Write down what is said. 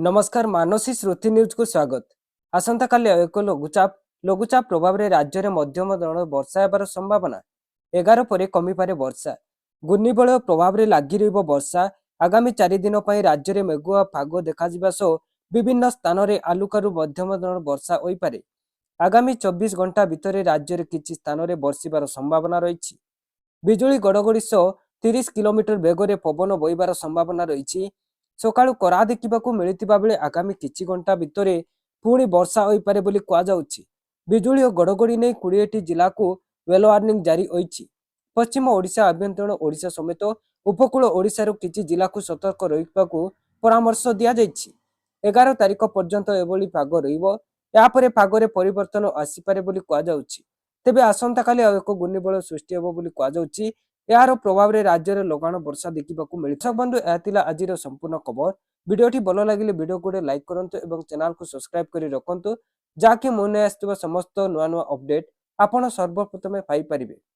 नमस्कार मानसी श्रुति न्यूज को स्वागत। आसंता काली एक लघुचाप प्रभाव में राज्य में मध्यम धरण वर्षा हेबार संभावना 11 पर कमिपारे वर्षा। घूर्णिबलय प्रभाव में लगी रही वर्षा आगामी 4 दिन पर राज्य में मेघुआ पाग देखा सह विभिन्न स्थान में आलुकारू मध्यम धरण वर्षा हो पारे। आगामी 24 घंटा भितर राज्य में किसी स्थान में बर्षिबार संभावना रही। बिजुली गड़गड़ी सह 30 किलोमीटर बेगर पवन बहिबार संभावना रही। सकाळु करा देखा मिलता बेले आगामी किछि घंटा भितर पुणी वर्षा हो पारे बोली कहुछि। बिजुली और गड़गड़ी नहीं 20टी जिला को येलो वार्निंग जारी होइछि। पश्चिम ओडिशा आभ्यंतरण ओडिशा समेत उपकूल ओडिशार किछि जिला को सतर्क रहिबाकू परामर्श दिया जाइछि। 11 तारिख पर्यंत एभली पाग रहिबो। यापरे पागरे परिवर्तन आसीपारे बोली कहुछि। तेबे आसंता काली एक घूर्णिबलय सृष्टि हेबो बोली कहुछि। यार प्रभाव में राज्य में लगाण वर्षा देखा मिले। बंधु यह आज संपूर्ण खबर। वीडियोटी भल लगे वीडियो को लाइक करंतु एवं चैनल को सब्सक्राइब कर रखंतु, जाकि मुझे आसुवा समस्त नुआ नुआ अपडेट आपण सर्वप्रथमे पाई परिबे।